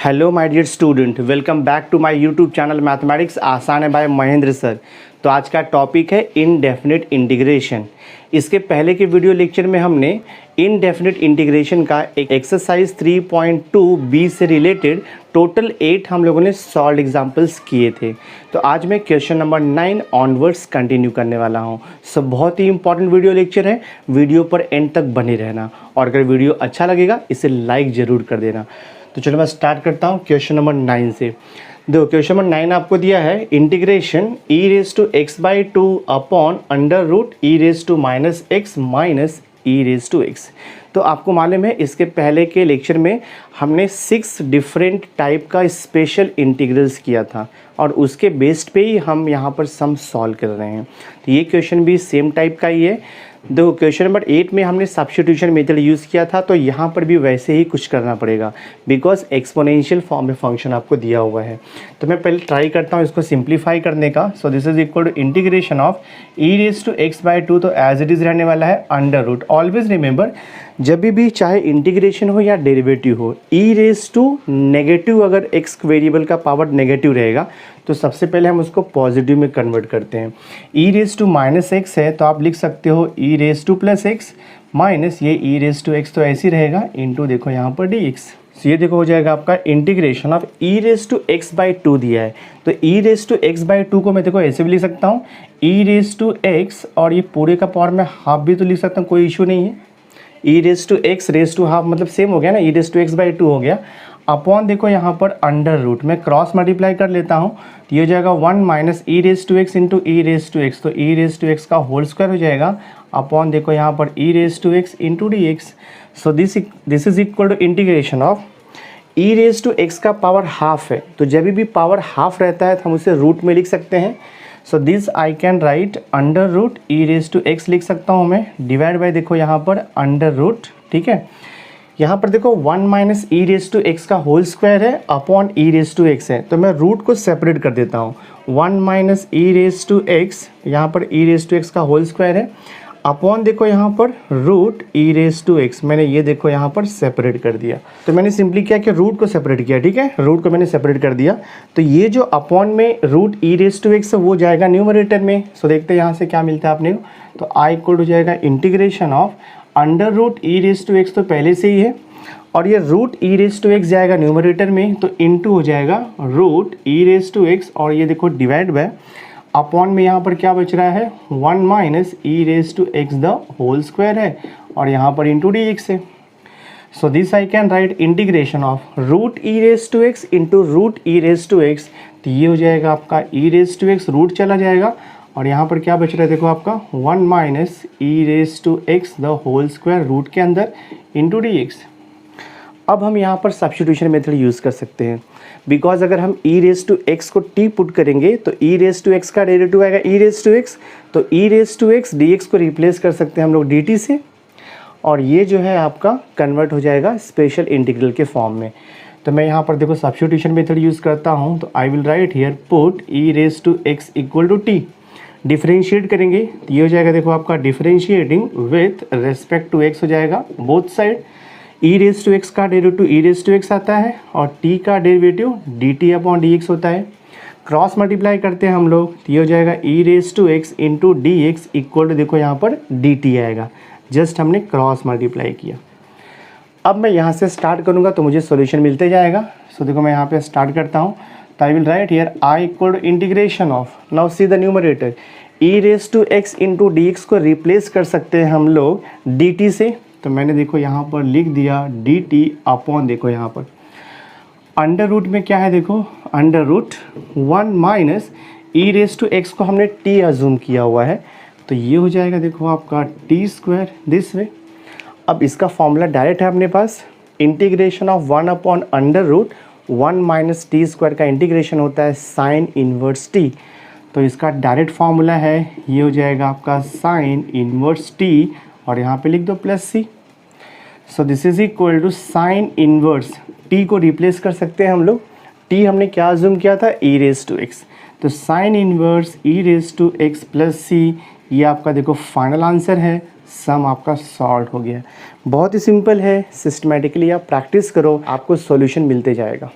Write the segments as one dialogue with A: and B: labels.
A: Hello my dear student, welcome back to my YouTube channel mathematics आसान है bye Mahendra sir. तो आज का टॉपिक है इनडेफिनिट इंटीग्रेशन। इसके पहले के वीडियो लेक्चर में हमने इनडेफिनिट इंटीग्रेशन का एक एक्सरसाइज 3.2 बी से रिलेटेड टोटल 8 हम लोगों ने सॉल्व एग्जाम्पल्स किए थे। तो आज मैं क्वेश्चन नंबर 9 ऑनवर्ड्स कंटिन्यू करने वाला हूँ। सो बहुत ही इंपॉर्टेंट वीडियो लेक्चर है, वीडियो पर एंड तक बने रहना और अगर वीडियो अच्छा लगेगा इसे लाइक ज़रूर कर देना। तो चलो मैं स्टार्ट करता हूँ क्वेश्चन नंबर 9 से। देखो क्वेश्चन नंबर 9 आपको दिया है integration e⁻x/2 upon under root e⁻x minus e⁻x। तो आपको मालूम है इसके पहले के लेक्चर में हमने 6 डिफरेंट टाइप का स्पेशल इंटीग्रल्स किया था और उसके बेस्ड पे ही हम यहाँ पर सम सॉल्व कर रहे हैं। तो ये क्वेश्चन भी सेम टाइप का ही है। देखो क्वेश्चन नंबर 8 में हमने सब्स्टिट्यूशन मेथड यूज़ किया था, तो यहाँ पर भी वैसे ही कुछ करना पड़ेगा बिकॉज एक्सपोनेंशियल फॉर्म में फंक्शन आपको दिया हुआ है। तो मैं पहले ट्राई करता हूँ इसको सिंप्लीफाई करने का। So this is equal to integration of e⁻x/2, तो एज इट इज़ रहने वाला है अंडर रूट। ऑलवेज रिमेंबर, जब भी चाहे इंटीग्रेशन हो या डेरिवेटिव हो, नेगेटिव अगर x वेरिएबल का पावर नेगेटिव रहेगा तो सबसे पहले हम उसको पॉजिटिव में कन्वर्ट करते हैं। e⁻x है तो आप लिख सकते हो e⁻x माइनस ये e⁻x, तो ऐसे ही रहेगा इंटू देखो यहाँ पर dx। तो ये देखो हो जाएगा आपका इंटीग्रेशन ऑफ e⁻x/2 दिया है। तो e⁻x/2 को मैं देखो ऐसे भी लिख सकता हूँ e⁻x, और ये पूरे का पावर में हाफ भी तो लिख सकता हूँ, कोई इशू नहीं है। e⁻x⁻½ मतलब सेम हो गया ना, e⁻x/2 हो गया अपॉन देखो यहाँ पर अंडर रूट में क्रॉस मल्टीप्लाई कर लेता हूँ तो ये हो जाएगा 1 माइनस e⁻x इंटू e⁻x, तो e⁻x का होल स्क्वायर हो जाएगा अपॉन देखो यहाँ पर e⁻x into dx। So this is equal to integration of e⁻x का पावर हाफ है, तो जब भी पावर हाफ रहता है तो हम उसे रूट में लिख सकते हैं। So this I can write under root e⁻x लिख सकता हूँ मैं, डिवाइड बाय देखो यहाँ पर अंडर रूट, ठीक है। यहाँ पर देखो 1 माइनस e⁻x का होल स्क्वायर है अपॉन e⁻x है, तो मैं रूट को सेपरेट कर देता हूँ। 1 माइनस e⁻x, यहाँ पर e⁻x का होल स्क्वायर है अपॉन देखो यहाँ पर रूट e⁻x, मैंने ये देखो यहाँ पर सेपरेट कर दिया। तो मैंने सिंपली क्या कि रूट को सेपरेट किया, ठीक है, रूट को मैंने सेपरेट कर दिया। तो ये जो अपॉन में रूट e⁻x है वो जाएगा न्यूमरेटर में। सो देखते हैं यहाँ से क्या मिलता है अपने को। तो आई इक्वल हो जाएगा integration of under root e⁻x तो पहले से ही है, और ये रूट e⁻x जाएगा न्यूमरेटर में, तो इंटू हो जाएगा रूट e⁻x, और ये देखो डिवाइड बाय अपॉन में यहाँ पर क्या बच रहा है 1 minus e⁻x the whole square है, और यहाँ पर इंटू dx है। So this I can write integration of root e⁻x into root e⁻x, तो ये हो जाएगा आपका e⁻x, रूट चला जाएगा और यहाँ पर क्या बच रहा है देखो आपका 1 minus e⁻x the whole square root के अंदर इंटू dx। अब हम यहाँ पर सब्स्टिट्यूशन मेथड यूज़ कर सकते हैं बिकॉज अगर हम e⁻x को t पुट करेंगे तो e⁻x का डेरिवेटिव आएगा e⁻x, तो e⁻x dx को रिप्लेस कर सकते हैं हम लोग dt से, और ये जो है आपका कन्वर्ट हो जाएगा स्पेशल इंटीग्रल के फॉर्म में। तो मैं यहाँ पर देखो सब्स्टिट्यूशन मेथड यूज़ करता हूँ, तो I will write here put e⁻x equal to t, differentiate करेंगे तो ये हो जाएगा देखो आपका differentiating with respect to x हो जाएगा बोथ साइड। e⁻x का डेरिवेटिव e⁻x आता है और t का डेरिवेटिव dt अपॉन dx होता है। क्रॉस मल्टीप्लाई करते हैं हम लोग तो ये हो जाएगा e⁻x into dx equal to देखो यहाँ पर dt आएगा, जस्ट हमने क्रॉस मल्टीप्लाई किया। अब मैं यहाँ से स्टार्ट करूँगा तो मुझे सॉल्यूशन मिलते जाएगा। सो देखो मैं यहाँ पे स्टार्ट करता हूँ, तो I will write here I equal to integration of, now see the numerator, e⁻x into dx को रिप्लेस कर सकते हैं हम लोग dt से, तो मैंने देखो यहाँ पर लिख दिया dt अपॉन देखो यहाँ पर अंडर रूट में क्या है देखो अंडर रूट 1 माइनस e⁻x को हमने t अज्यूम किया हुआ है, तो ये हो जाएगा देखो आपका t स्क्वायर दिस वे। अब इसका फॉर्मूला डायरेक्ट है अपने पास, integration of 1 upon under root 1 minus t square का इंटीग्रेशन होता है साइन इनवर्स t, तो इसका डायरेक्ट फार्मूला है ये हो जाएगा आपका साइन इनवर्स t, और यहाँ पे लिख दो plus c। So this is equal to sine inverse t को रिप्लेस कर सकते हैं हम लोग, t हमने क्या अज्यूम किया था e⁻x, तो sine inverse e⁻x plus c, ये आपका देखो फाइनल आंसर है। सम आपका सॉल्व हो गया। बहुत ही सिंपल है, सिस्टमेटिकली आप प्रैक्टिस करो, आपको सॉल्यूशन मिलते जाएगा।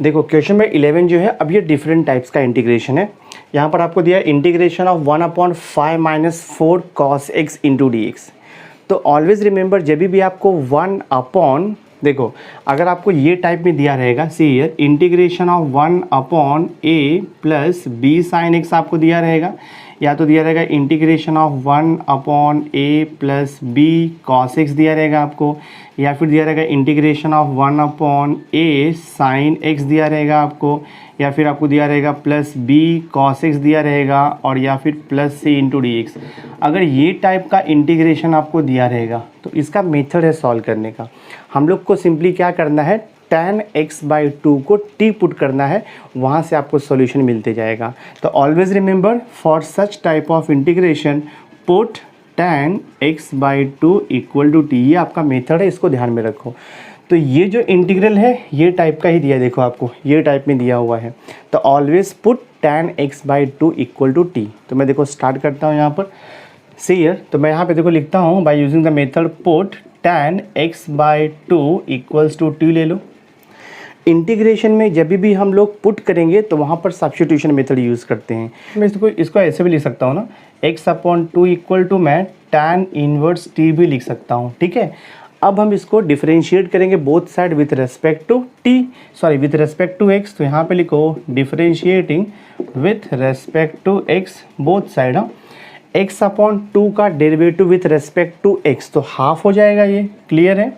A: देखो क्वेश्चन में 11 जो है, अब ये डिफरेंट टाइप्स का इंटीग्रेशन है। यहाँ पर आपको दिया है integration of 1/5 minus 4 cos x into D x. तो ऑलवेज रिमेंबर जब भी आपको 1 अपॉन, देखो अगर आपको ये टाइप में दिया रहेगा, see here integration of 1/a plus b sine x आपको दिया रहेगा, या तो दिया रहेगा integration of 1/a plus b cos x दिया रहेगा आपको, या फिर दिया रहेगा integration of 1/a sine x दिया रहेगा आपको, या फिर आपको दिया रहेगा प्लस बी कॉस एक्स दिया रहेगा, और या फिर प्लस सी इंटू डी एक्स। अगर ये टाइप का इंटीग्रेशन आपको दिया रहेगा तो इसका मेथड है सॉल्व करने का। हम लोग को सिंपली क्या करना है, tan x/2 को t पुट करना है, वहाँ से आपको सॉल्यूशन मिलते जाएगा। तो always remember for such type of integration put tan x/2 equal to t। ये आपका मेथड है, इसको ध्यान में रखो। तो ये जो इंटीग्रल है ये टाइप का ही दिया है, देखो आपको ये टाइप में दिया हुआ है। तो always put tan x/2 equal to t। तो मैं देखो स्टार्ट करता हूँ यहाँ पर, सी हियर। तो मैं यहाँ पे देखो लिखता हूँ by using the method put tan x/2 equals to t ले लो। इंटीग्रेशन में जब भी हम लोग पुट करेंगे तो वहाँ पर सब्स्टिट्यूशन मेथड यूज़ करते हैं। मैं इसको ऐसे भी लिख सकता हूँ ना, x/2 इक्वल टू मैं tan इनवर्स t भी लिख सकता हूँ, ठीक है। अब हम इसको डिफरेंशिएट करेंगे both side with respect to t, sorry with respect to x। तो यहाँ पे लिखो differentiating with respect to x both side. हाँ, x/2 का derivative with respect to x तो हाफ हो जाएगा, ये क्लियर है।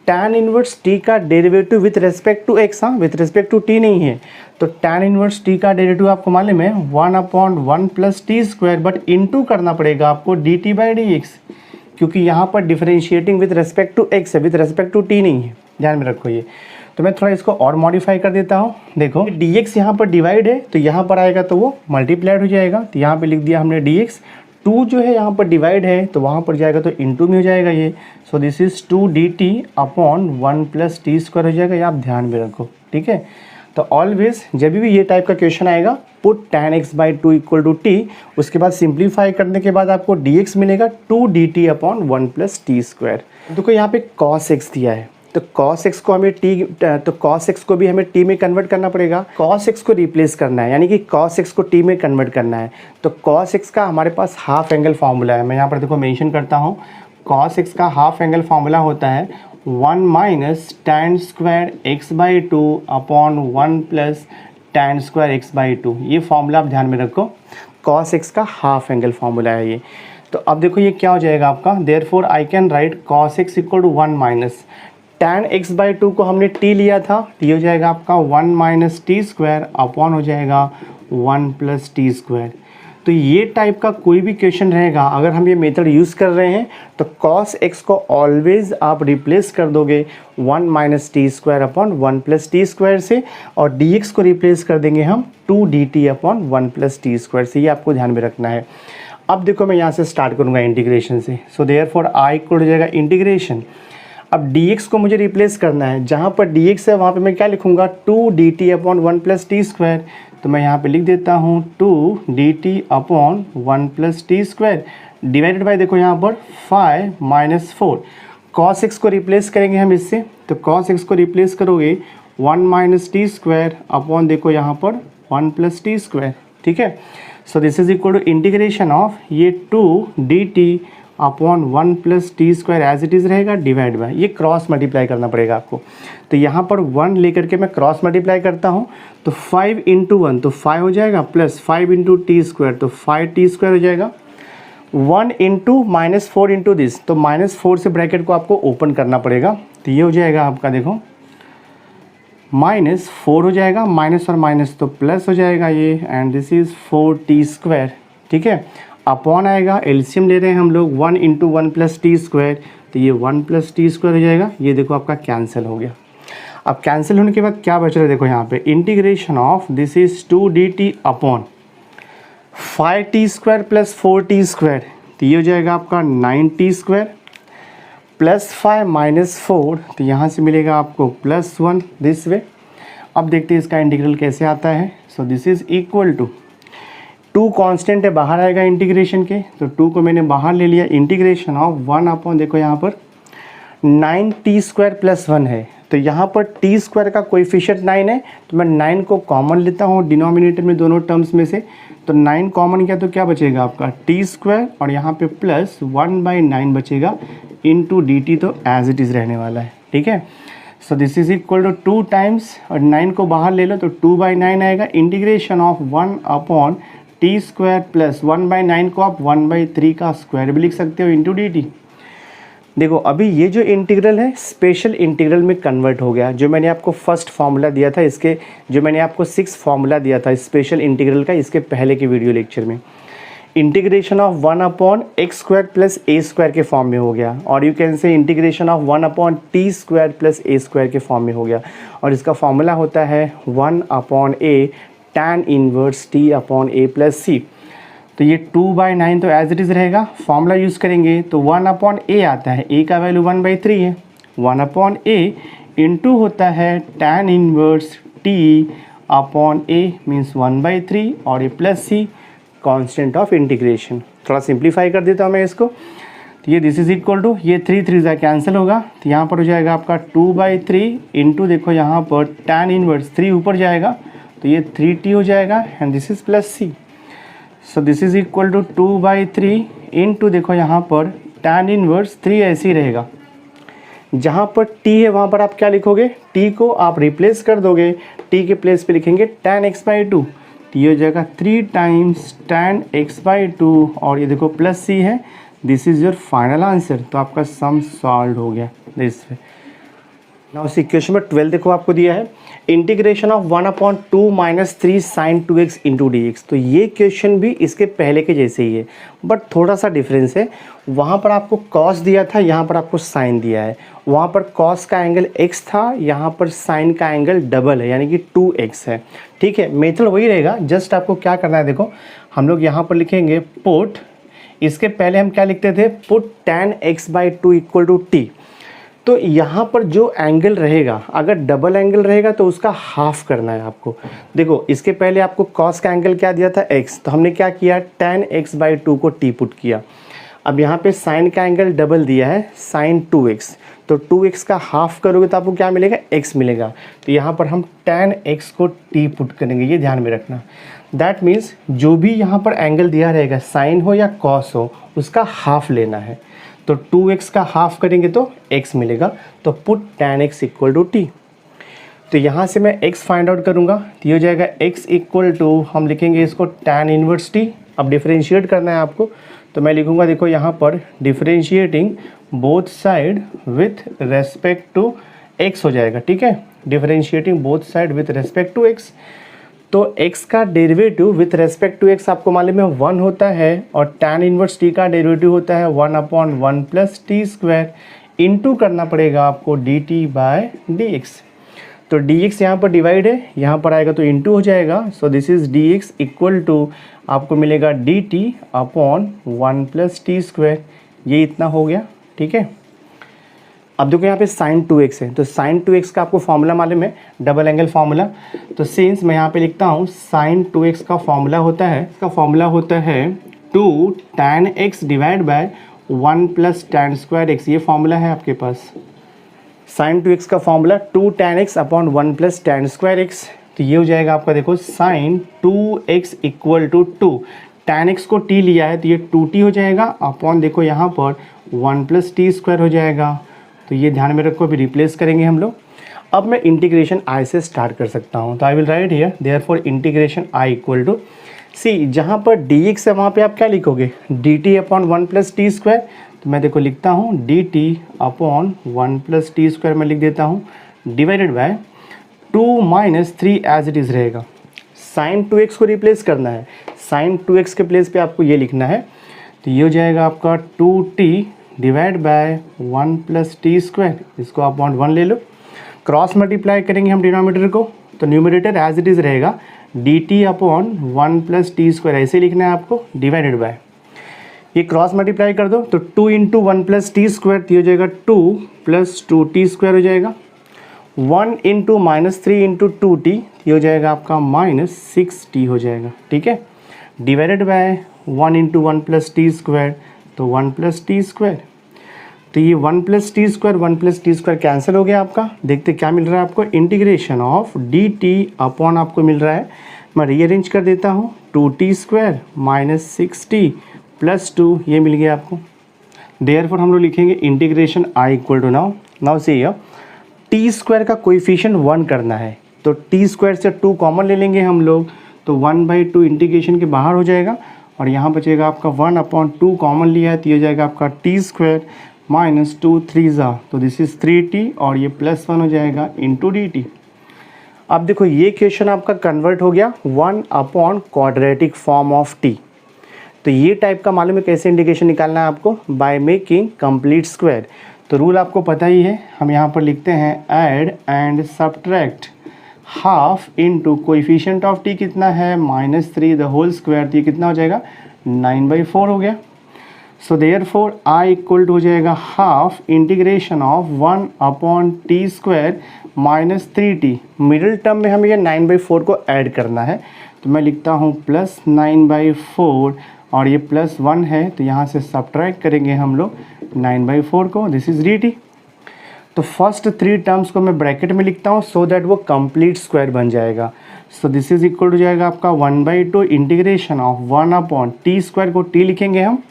A: tan इनवर्स t का derivative with respect to x, हाँ विथ रेस्पेक्ट टू t नहीं है, तो tan इनवर्स t का डेरिवेटिव आपको मालूम है 1/1 plus t square, but into करना पड़ेगा आपको dt/dx, क्योंकि यहाँ पर differentiating with respect to x है, विथ रेस्पेक्ट टू t नहीं है, ध्यान में रखो ये। तो मैं थोड़ा इसको और मॉडिफाई कर देता हूँ। देखो dx यहाँ पर डिवाइड है तो यहाँ पर आएगा तो वो मल्टीप्लाइड हो जाएगा, तो यहाँ पे लिख दिया हमने dx। 2 जो है यहाँ पर डिवाइड है तो वहाँ पर जाएगा तो इनटू में हो जाएगा ये। सो this is 2 dt upon 1 plus t square हो जाएगा, ये आप ध्यान में रखो, ठीक है। तो ऑलवेज जब भी ये टाइप का क्वेश्चन आएगा put tan x/2 equal to t, उसके बाद सिंप्लीफाई करने के बाद आपको dx मिलेगा 2 dt upon 1 plus t square. देखो यहाँ पे cos x दिया है, तो cos x को हमें तो cos x को भी हमें t में कन्वर्ट करना पड़ेगा, cos x को रिप्लेस करना है, यानी कि cos x को t में कन्वर्ट करना है। तो cos x का हमारे पास हाफ एंगल फार्मूला है, मैं यहाँ पर देखो मेंशन करता हूँ। cos x का हाफ एंगल फार्मूला होता है 1 minus tan square x/2 upon 1 plus tan square x/2। ये फार्मूला आप ध्यान में रखो, cos x का हाफ एंगल फार्मूला है ये। तो अब देखो ये क्या हो जाएगा आपका, therefore I can write cos x equal to 1 minus tan x/2 को हमने t लिया था, तो ये हो जाएगा आपका 1 माइनस टी स्क्वायर अपॉन हो जाएगा 1 प्लस टी स्क्वायर। तो ये टाइप का कोई भी क्वेश्चन रहेगा, अगर हम ये मेथड यूज़ कर रहे हैं तो cos x को ऑलवेज आप रिप्लेस कर दोगे 1 minus t square upon 1 plus t square से, और dx को रिप्लेस कर देंगे हम 2 dt upon 1 plus t square से। ये आपको ध्यान में रखना है। अब देखो मैं यहाँ से स्टार्ट करूँगा इंटीग्रेशन से। सो देयरफॉर आई इक्वल हो जाएगा इंटीग्रेशन। अब dx को मुझे रिप्लेस करना है, जहाँ पर dx है वहाँ पे मैं क्या लिखूँगा 2 dt upon 1 plus t square. तो मैं यहाँ पे लिख देता हूँ 2 dt upon 1 plus t square divided by, देखो यहाँ पर 5 माइनस 4। cos x को रिप्लेस करेंगे हम इससे, तो cos x को रिप्लेस करोगे 1 माइनस टी स्क्वायर अपॉन देखो यहाँ पर 1 प्लस टी स्क्वायर, ठीक है। So this is equal to integration of ये 2 dt upon 1 plus t square as it is रहेगा डिवाइड बाय, ये क्रॉस मल्टीप्लाई करना पड़ेगा आपको। तो यहाँ पर 1 लेकर के मैं क्रॉस मल्टीप्लाई करता हूँ, तो 5 इंटू 1 तो 5 हो जाएगा, प्लस 5 इंटू टी स्क्वायर तो 5 टी स्क्वायर हो जाएगा, 1 इंटू माइनस 4 इंटू दिस, तो -4 से ब्रैकेट को आपको ओपन करना पड़ेगा। तो ये हो जाएगा आपका देखो -4 हो जाएगा, माइनस और माइनस तो प्लस हो जाएगा ये, and this is 4t square, ठीक है। अपॉन आएगा, एलसीएम ले रहे हैं हम लोग 1 इंटू 1 प्लस टी स्क्वायर, तो ये 1 प्लस टी स्क्वायर हो जाएगा। ये देखो आपका कैंसिल हो गया। अब कैंसिल होने के बाद क्या बच रहा है, देखो यहाँ पे integration of this is 2 dt upon 5t square plus 4t square, तो ये हो जाएगा आपका 9t स्क्वायर प्लस 5 माइनस 4, तो यहाँ से मिलेगा आपको +1 दिस वे। अब देखते हैं इसका इंटीग्रल कैसे आता है। So this is equal to 2 constant है, बाहर आएगा इंटीग्रेशन के, तो 2 को मैंने बाहर ले लिया। इंटीग्रेशन ऑफ 1 अपॉन देखो यहाँ पर 9t स्क्वायर प्लस 1 है, तो तो यहाँ पर टी स्क्वायर का कोएफिशिएंट 9 है, तो मैं 9 को कॉमन लेता हूँ डिनोमिनेटर में दोनों टर्म्स में से। तो 9 कॉमन किया तो क्या बचेगा आपका टी स्क्वायर और यहाँ पे प्लस 1/9 बचेगा इंटू डी टी, तो एज इट इज़ रहने वाला है। ठीक है, so this is equal to 2 times, और 9 को बाहर ले लो तो 2/9 आएगा। Integration of 1 upon t square plus 1/9 को आप 1/3 का स्क्वायर भी लिख सकते हो इंटू डी टी। देखो अभी ये जो इंटीग्रल है स्पेशल इंटीग्रल में कन्वर्ट हो गया। जो मैंने आपको फर्स्ट फार्मूला दिया था इसके, जो मैंने आपको 6 फार्मूला दिया था स्पेशल इंटीग्रल का इसके पहले के वीडियो लेक्चर में, integration of 1 upon x square plus a square के फॉर्म में हो गया, और you can say integration of 1 upon t square plus a square के फॉर्म में हो गया। और इसका फॉर्मूला होता है 1 upon A tan inverse t upon a plus c. तो ये 2/9 तो एज इट इज़ रहेगा। फॉर्मूला यूज़ करेंगे तो 1 अपॉन ए आता है, ए का वैल्यू 1/3 है। 1 अपॉन ए इंटू होता है tan inverse t upon a means 1/3 और a plus c constant of integration. थोड़ा सिंप्लीफाई कर देता हूँ मैं इसको, तो ये दिस इज इक्वल टू, ये 3 3 कैंसिल होगा, तो यहाँ पर हो जाएगा आपका 2/3 इंटू देखो यहाँ पर tan इनवर्स 3 ऊपर जाएगा तो ये 3t हो जाएगा and this is plus C. So this is equal to 2/3 into देखो यहाँ पर tan इनवर्स 3 ऐसे ही रहेगा। जहाँ पर t है वहाँ पर आप क्या लिखोगे, t को आप रिप्लेस कर दोगे, t के प्लेस पे लिखेंगे tan x/2, तो ये हो जाएगा 3 टाइम्स tan x/2 और ये देखो प्लस c है। This is your final answer. तो आपका सम सॉल्व हो गया दिस पे। नाउ इस इक्वेशन में 12 देखो आपको दिया है, integration of 1 upon 2 minus 3 sine 2x into D x. तो ये क्वेश्चन भी इसके पहले के जैसे ही है, बट थोड़ा सा डिफरेंस है। वहाँ पर आपको कॉस दिया था, यहाँ पर आपको साइन दिया है। वहाँ पर कॉस का एंगल x था, यहाँ पर साइन का एंगल डबल है यानी कि 2x है। ठीक है, मेथड वही रहेगा, जस्ट आपको क्या करना है देखो, हम लोग यहाँ पर लिखेंगे पुट, इसके पहले हम क्या लिखते थे, put tan x/2 equal to t. तो यहाँ पर जो एंगल रहेगा, अगर डबल एंगल रहेगा तो उसका हाफ करना है आपको। देखो इसके पहले आपको कॉस का एंगल क्या दिया था x, तो हमने क्या किया tan x/2 को t पुट किया। अब यहाँ पे साइन का एंगल डबल दिया है sin 2x, तो 2x का हाफ करोगे तो आपको क्या मिलेगा, x मिलेगा। तो यहाँ पर हम tan x को t पुट करेंगे, ये ध्यान में रखना। दैट मीन्स जो भी यहाँ पर एंगल दिया रहेगा, साइन हो या कॉस हो, उसका हाफ लेना है। तो 2x का हाफ करेंगे तो x मिलेगा, तो put tan x equal to t. तो यहाँ से मैं x फाइंड आउट करूँगा, तो ये हो जाएगा x इक्वल टू, हम लिखेंगे इसको tan इनवर्स टी। अब डिफरेंशिएट करना है आपको, तो मैं लिखूँगा देखो यहाँ पर differentiating both side with respect to x हो जाएगा। ठीक है, differentiating both side with respect to x। तो x का derivative with respect to x आपको मालूम है 1 होता है, और tan इनवर्स t का डेरिवेटिव होता है 1 upon 1 plus t square, into करना पड़ेगा आपको dt/dx। तो dx यहाँ पर डिवाइड है, यहाँ पर आएगा तो इंटू हो जाएगा। So this is dx equal to आपको मिलेगा dt upon 1 plus t square, ये इतना हो गया। ठीक है, अब देखो यहाँ पे sin 2x है, तो sin 2x का आपको फॉर्मूला मालूम है, डबल एंगल फार्मूला। तो सिंस मैं यहाँ पे लिखता हूँ sin 2x का फॉर्मूला होता है, इसका फॉर्मूला होता है 2 tan x divide by 1 plus tan square x, ये फॉर्मूला है आपके पास। sin 2x का फॉर्मूला 2 tan x upon 1 plus tan square x, तो ये हो जाएगा आपका देखो sin 2x equal to 2, tan x को t लिया है तो ये 2t हो जाएगा, अपॉन देखो यहाँ पर 1 प्लस टी स्क्वायर हो जाएगा। तो ये ध्यान में रखो, अभी रिप्लेस करेंगे हम लोग। अब मैं इंटीग्रेशन i से स्टार्ट कर सकता हूँ, तो I will write here therefore integration i equal to c, जहाँ पर dx है वहाँ पे आप क्या लिखोगे, dt upon 1 plus t square. तो मैं देखो लिखता हूँ dt upon 1 plus t square मैं लिख देता हूँ, divided by 2 minus 3 as it is रहेगा। sin 2x को रिप्लेस करना है, sin 2x के प्लेस पे आपको ये लिखना है, तो ये हो जाएगा आपका 2t divide by 1 plus t square, इसको आप 1 ले लो। क्रॉस मल्टीप्लाई करेंगे हम डिनोमिनेटर को, तो न्यूमरेटर एज इट इज़ रहेगा dt upon 1 plus t square, ऐसे लिखना है आपको, डिवाइडेड बाय, ये क्रॉस मल्टीप्लाई कर दो तो 2 इंटू 1 प्लस टी स्क्वायर, तो हो जाएगा 2 प्लस 2t स्क्वायर हो जाएगा। 1 इंटू माइनस 3 इंटू 2t, ये हो जाएगा आपका माइनस 6t हो जाएगा। ठीक है, divided by 1 into 1 plus t square, तो 1 प्लस टी स्क्वायर। तो ये 1+t² कैंसिल हो गया आपका। देखते क्या मिल रहा है आपको, इंटीग्रेशन ऑफ dt अपॉन आपको मिल रहा है, मैं रीअरेंज कर देता हूँ, 2t² - 6t + 2 ये मिल गया आपको। देयरफॉर हम लोग लिखेंगे integration i equal to now see t² का कोएफिशिएंट 1 करना है, तो t² से 2 कॉमन ले लेंगे हम लोग, तो 1/2 इंटीग्रेशन के बाहर हो जाएगा और यहाँ बचेगा आपका 1/2 कॉमन लिया है तो ये हो जाएगा आपका t² - 2 3 तो दिस इज़ 3t और ये +1 हो जाएगा इंटू dt। अब देखो ये क्वेश्चन आपका कन्वर्ट हो गया 1/क्वाड्रेटिक फॉर्म ऑफ t। तो ये टाइप का मालूम है कैसे इंटीग्रेशन निकालना है आपको, बाय मेकिंग कंप्लीट स्क्वायर। तो रूल आपको पता ही है, हम यहाँ पर लिखते हैं add and subtract half into coefficient of t कितना है -3 द होल स्क्वायर, तो ये कितना हो जाएगा 9/4 हो गया। So therefore i equal to हो जाएगा half integration of 1/t² - 3t। Middle term में हमें ये 9/4 को ऐड करना है, तो मैं लिखता हूँ +9/4 और ये +1 है, तो यहाँ से सब्ट्रैक्ट करेंगे हम लोग 9/4 को, दिस इज़ dt। तो फर्स्ट 3 टर्म्स को मैं ब्रैकेट में लिखता हूँ सो दैट वो कंप्लीट स्क्वायर बन जाएगा। So this is equal to जाएगा आपका 1/2 इंटीग्रेशन ऑफ 1/t² को t लिखेंगे हम।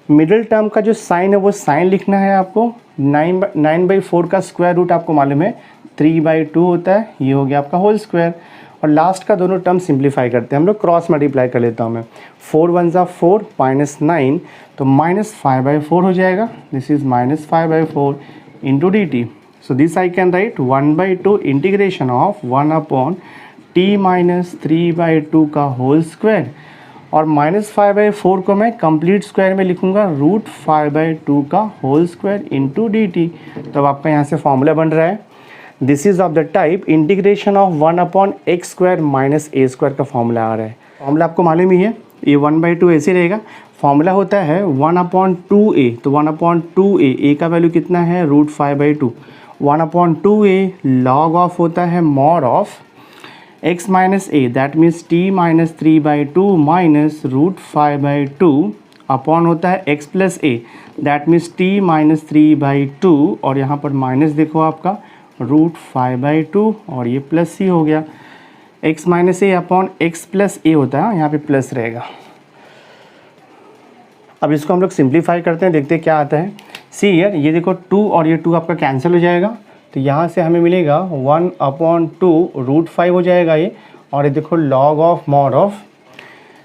A: मिडिल टर्म का जो साइन है वो साइन लिखना है आपको। 9/4 का स्क्वायर रूट आपको मालूम है 3/2 होता है, ये हो गया आपका होल स्क्वायर। और लास्ट का दोनों टर्म सिंप्लीफाई करते हैं हम लोग, क्रॉस मल्टीप्लाई कर लेता हूँ मैं, 4 × 1 = 4 -9 तो -5/4 हो जाएगा, this is -5/4 into dt। So this I can right 1/2 integration of 1/t - 3/2 का होल स्क्वायर, और -5/4 को मैं कंप्लीट स्क्वायर में लिखूंगा √5/2 का होल स्क्वायर इंटू dt। तो अब आपका यहाँ से फॉर्मूला बन रहा है, this is of the type integration of 1/x² - a² का फॉर्मूला आ रहा है। फॉर्मूला आपको मालूम ही है, ये 1/2 ऐसे रहेगा। फॉर्मूला होता है 1/2a, तो 1/2a, a का वैल्यू कितना है √5/2, 1/2a log ऑफ होता है mod of x - a, that means t - 3/2 - √5/2 upon होता है x + a, that means t - 3/2 और यहाँ पर माइनस देखो आपका √5/2 और ये प्लस c हो गया। x - a upon x + a होता है, यहाँ पे प्लस रहेगा। अब इसको हम लोग सिंप्लीफाई करते हैं, देखते हैं क्या आता है। सी हियर, ये देखो 2 और ये 2 आपका कैंसिल हो जाएगा, तो यहाँ से हमें मिलेगा 1/2 √5 हो जाएगा ये, और ये देखो log ऑफ mod ऑफ,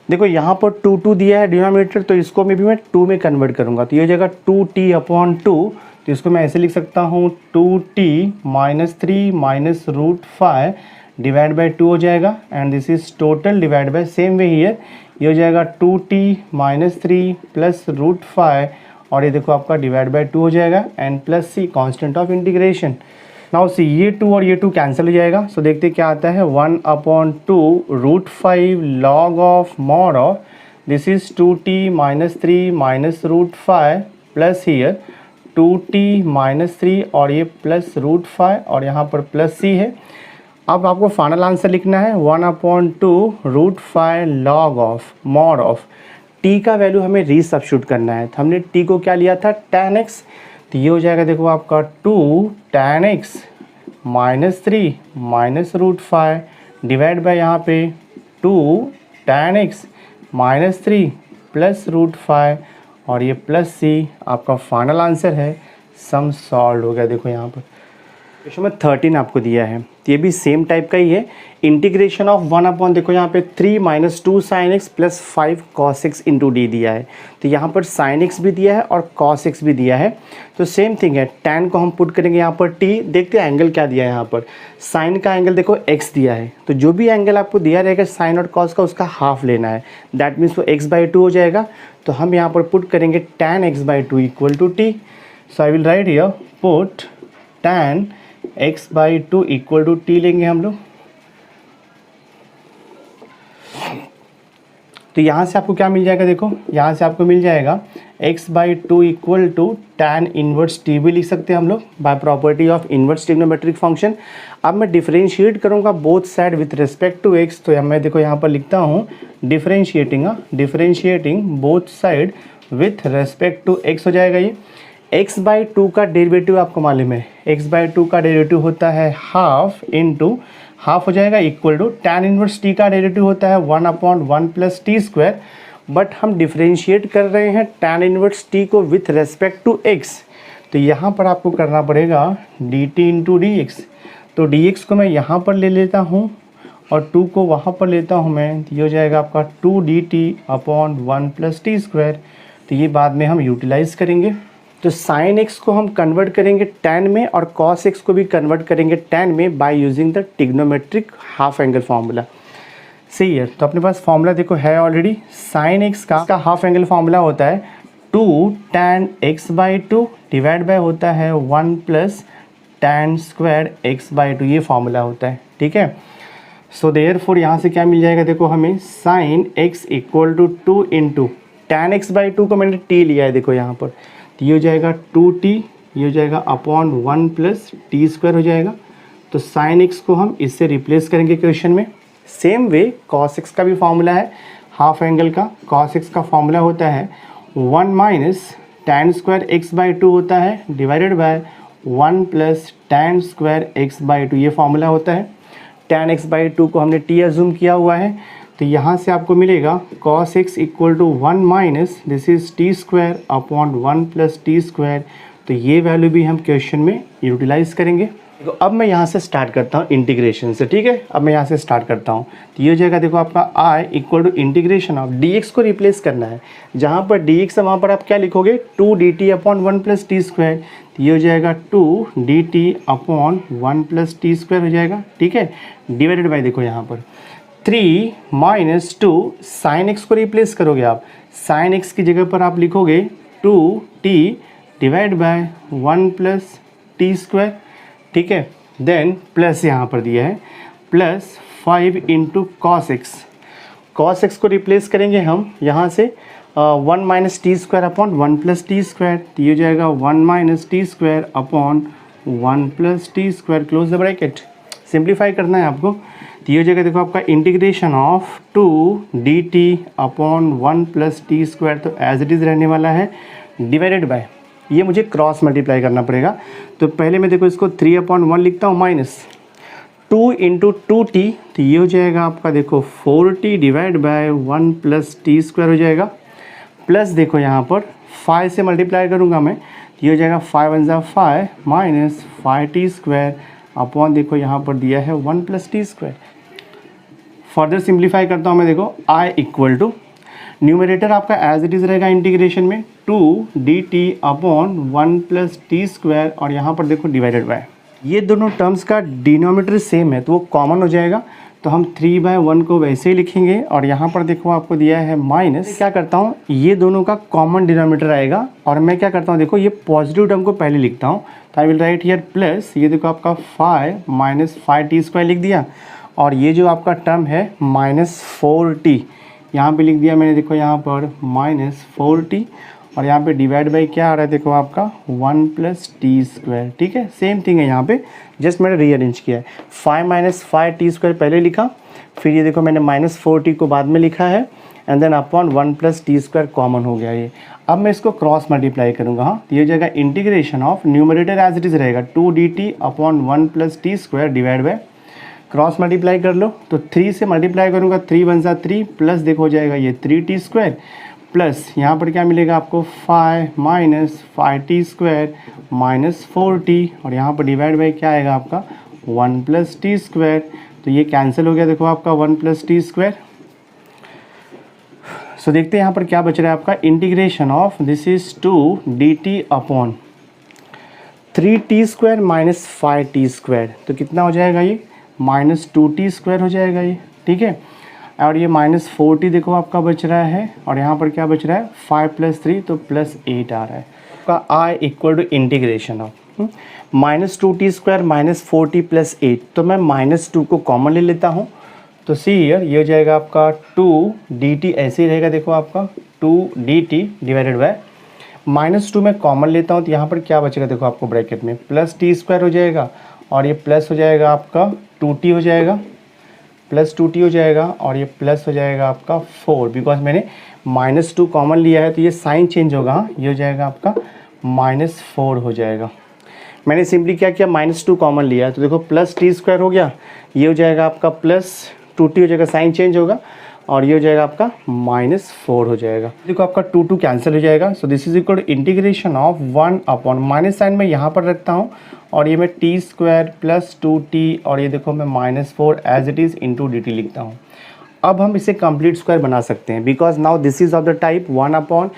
A: देखो यहाँ पर 2 दिया है डिनोमिनेटर, तो इसको मैं भी मैं 2 में कन्वर्ट करूँगा, तो ये हो जाएगा 2t/2, तो इसको मैं ऐसे लिख सकता हूँ 2t - 3 - √5 डिवाइड बाई 2 हो जाएगा, and this is total divide by same way here, ये हो जाएगा 2t - 3 + √5 और ये देखो आपका डिवाइड बाई 2 हो जाएगा, and plus c constant of integration. Now see ये 2 और ये 2 कैंसिल हो जाएगा, सो देखते क्या आता है 1/2 √5 log of mod of, this is 2t - 3 - √5 plus here 2t - 3 और ये प्लस √5 और यहाँ पर प्लस c है। अब आपको फाइनल आंसर लिखना है 1/2 √5 log of mod of, t का वैल्यू हमें रीसब्स्टिट्यूट करना है, तो हमने t को क्या लिया था tan x, तो ये हो जाएगा देखो आपका 2 tan x - 3 - √5 डिवाइड बाय यहाँ पे 2 tan x - 3 प्लस √5 और ये प्लस c, आपका फाइनल आंसर है। सम सॉल्व हो गया। देखो यहाँ पर क्वेश्चन में 13 आपको दिया है, तो ये भी सेम टाइप का ही है। इंटीग्रेशन ऑफ 1/, देखो यहाँ पे 3 - 2 sin x + 5 cos x into D दिया है, तो यहाँ पर sin x भी दिया है और cos x भी दिया है, तो सेम थिंग है। tan को हम पुट करेंगे यहाँ पर t, देखते हैं एंगल क्या दिया है यहाँ पर। sin का एंगल देखो x दिया है, तो जो भी एंगल आपको दिया रहेगा sin और cos का, उसका हाफ लेना है, दैट मीन्स वो x/2 हो जाएगा। तो हम यहाँ पर पुट करेंगे tan x/2 equal to t। So I will write here put tan x/2 equal to t लेंगे हम लोग। तो यहाँ से आपको क्या मिल जाएगा, देखो यहाँ से आपको मिल जाएगा x/2 equal to tan inverse t भी लिख सकते हैं हम लोग by property of inverse trigonometric function. अब मैं डिफरेंशिएट करूँगा both side with respect to x, तो मैं देखो यहाँ पर लिखता हूँ differentiating both side with respect to x हो जाएगा ये। x बाई टू का डेरिवेटिव आपको मालूम है, x बाई टू का डेरिवेटिव होता है हाफ इंटू हाफ हो जाएगा equal to tan inverse t का डेरिवेटिव होता है 1/1 प्लस टी स्क्वायर, बट हम डिफ्रेंशिएट कर रहे हैं tan इनवर्स t को विथ रेस्पेक्ट टू x, तो यहाँ पर आपको करना पड़ेगा dt इंटू डी एक्स। तो dx को मैं यहाँ पर ले लेता हूँ और 2 को वहाँ पर लेता हूँ मैं, तो ये हो जाएगा आपका 2dt/1 प्लस टी स्क्वायर। तो ये बाद में हम यूटिलाइज़ करेंगे। तो साइन x को हम कन्वर्ट करेंगे tan में और cos x को भी कन्वर्ट करेंगे tan में bye using the trigonometric half angle formula. सही है, तो अपने पास फार्मूला देखो है ऑलरेडी, साइन x का हाफ एंगल फार्मूला होता है 2 tan x/2 डिवाइड बाय होता है 1 प्लस tan स्क्वायर x/2, ये फार्मूला होता है। ठीक है, सो देयरफॉर यहाँ से क्या मिल जाएगा, देखो हमें sine x equal to 2 into tan x/2 को मैंने t लिया है, देखो यहाँ पर, तो ये हो जाएगा 2t, ये हो जाएगा अपॉन 1 प्लस टी स्क्वायर हो जाएगा। तो साइन x को हम इससे रिप्लेस करेंगे क्वेश्चन में। सेम वे cos x का भी फार्मूला है हाफ एंगल का, cos x का फार्मूला होता है 1 माइनस tan स्क्वायर x/2 होता है divided by 1 plus tan square x/2, ये फार्मूला होता है। tan x/2 को हमने t एज्यूम किया हुआ है, तो यहाँ से आपको मिलेगा cos x equal to 1 minus this is t square upon 1 plus t square. तो ये वैल्यू भी हम क्वेश्चन में यूटिलाइज करेंगे। तो अब मैं यहाँ से स्टार्ट करता हूँ इंटीग्रेशन से। ठीक है, अब मैं यहाँ से स्टार्ट करता हूँ, तो ये हो जाएगा देखो आपका i equal to integration of dx को रिप्लेस करना है, जहाँ पर dx है वहाँ पर आप क्या लिखोगे 2dt/1 प्लस टी स्क्वायर, तो ये हो जाएगा 2dt/1 प्लस टी स्क्वायर हो जाएगा। ठीक है, डिवाइडेड बाई देखो यहाँ पर 3 माइनस 2 साइन x को रिप्लेस करोगे आप, साइन x की जगह पर आप लिखोगे 2t divide by 1 plus t square. ठीक है, देन प्लस यहाँ पर दिया है plus 5 into cos x, cos x को रिप्लेस करेंगे हम यहाँ से 1 minus t square upon 1 plus t square, तो ये हो जाएगा 1 minus t square upon 1 plus t square, close the bracket. Simplify करना है आपको, तो ये हो जाएगा देखो आपका integration of 2dt/1 plus t square, तो एज इट इज़ रहने वाला है डिवाइडेड बाय, ये मुझे क्रॉस मल्टीप्लाई करना पड़ेगा। तो पहले मैं देखो इसको 3/1 लिखता हूँ माइनस 2 इंटू 2t, तो ये हो जाएगा आपका देखो 4t divide by 1 plus t square हो जाएगा, प्लस देखो यहाँ पर 5 से मल्टीप्लाई करूँगा मैं, तो ये हो जाएगा 5 1 जा 5 माइनस 5t स्क्वायर अपॉन देखो यहाँ पर दिया है 1 plus t square. Further simplify करता हूँ मैं, देखो i इक्वल टू न्यूमरेटर आपका एज इट इज़ रहेगा इंटीग्रेशन में 2dt/1 प्लस टी स्क्वायर, और यहाँ पर देखो डिवाइडेड बाय, ये दोनों टर्म्स का डिनोमिनेटर सेम है तो वो कॉमन हो जाएगा, तो हम 3/1 को वैसे ही लिखेंगे, और यहाँ पर देखो आपको दिया है माइनस, क्या करता हूँ ये दोनों का कॉमन डिनोमिनेटर आएगा, और मैं क्या करता हूँ देखो ये पॉजिटिव टर्म को पहले लिखता हूँ, तो I will write here plus, ये देखो आपका 5 माइनस 5t स्क्वायर लिख दिया, और ये जो आपका टर्म है माइनस 4t यहाँ पे लिख दिया मैंने, देखो यहाँ पर माइनस 4t, और यहाँ पे डिवाइड बाई क्या आ रहा है देखो आपका 1 प्लस टी स्क्वायर। ठीक है, सेम थिंग है यहाँ पे, जस्ट मैंने रीअरेंज किया है, 5 माइनस 5t स्क्वायर पहले लिखा, फिर ये देखो मैंने माइनस 4t को बाद में लिखा है, and then upon 1 plus t square common हो गया ये। अब मैं इसको क्रॉस मल्टीप्लाई करूँगा, हाँ, तो ये हो जाएगा integration of numerator as it is रहेगा 2dt/1 plus t square divide by, cross multiply कर लो, तो 3 से मल्टीप्लाई करूँगा 3 1 जा 3 प्लस देखो हो जाएगा ये 3t स्क्वायर, प्लस यहाँ पर क्या मिलेगा आपको 5 minus 5t square minus 4t, और यहाँ पर डिवाइड बाई क्या आएगा आपका 1 प्लस टी स्क्वायर, तो ये कैंसिल हो गया देखो आपका 1 प्लस टी स्क्वायर। सो देखते हैं यहाँ पर क्या बच रहा है आपका, integration of this is 2dt/3t square minus 5t square, तो कितना हो जाएगा ये माइनस 2t स्क्वायर हो जाएगा ये। ठीक है, और ये माइनस 4t देखो आपका बच रहा है, और यहाँ पर क्या बच रहा है 5 प्लस 3 तो प्लस 8 आ रहा है आपका। i equal to integration of minus 2t square minus 4t plus 8, तो मैं माइनस 2 को कॉमन ले लेता हूँ, तो सी हियर ये हो जाएगा आपका 2dt, ऐसे ही रहेगा देखो आपका 2dt डिवाइडेड बाय माइनस 2 में कॉमन लेता हूँ, तो यहाँ पर क्या बचेगा देखो आपको ब्रैकेट में प्लस टी स्क्वायर हो जाएगा, और ये प्लस हो जाएगा आपका 2t हो जाएगा, प्लस 2t हो जाएगा, और ये प्लस हो जाएगा आपका 4, बिकॉज मैंने माइनस 2 कॉमन लिया है तो ये साइन चेंज होगा, ये हो जाएगा आपका -4 हो जाएगा। मैंने सिंपली क्या किया, -2 कॉमन लिया, तो देखो प्लस टी स्क्वायर हो गया, ये हो जाएगा आपका प्लस 2t हो जाएगा, साइन चेंज होगा, और ये हो जाएगा आपका -4 हो जाएगा। देखो आपका 2 कैंसिल हो जाएगा। So this is equal to integration of 1 upon, minus sign मैं यहाँ पर रखता हूँ, और ये मैं टी स्क्वायर प्लस 2t, और ये देखो मैं -4 as it is into dt लिखता हूँ। अब हम इसे कंप्लीट स्क्वायर बना सकते हैं, because now this is of the type 1 upon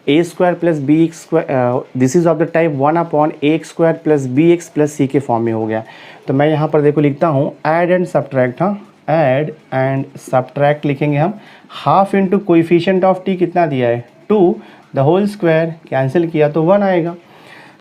A: a square plus b x square, this is of the type 1 upon a x square plus b x plus c के form में हो गया। तो मैं यहाँ पर देखो लिखता हूँ ऐड एंड सब्ट्रैक्ट, हाँ ऐड एंड सब्ट्रैक्ट लिखेंगे हम। Half into coefficient of T कितना दिया है 2, द होल स्क्वायर कैंसिल किया तो 1 आएगा।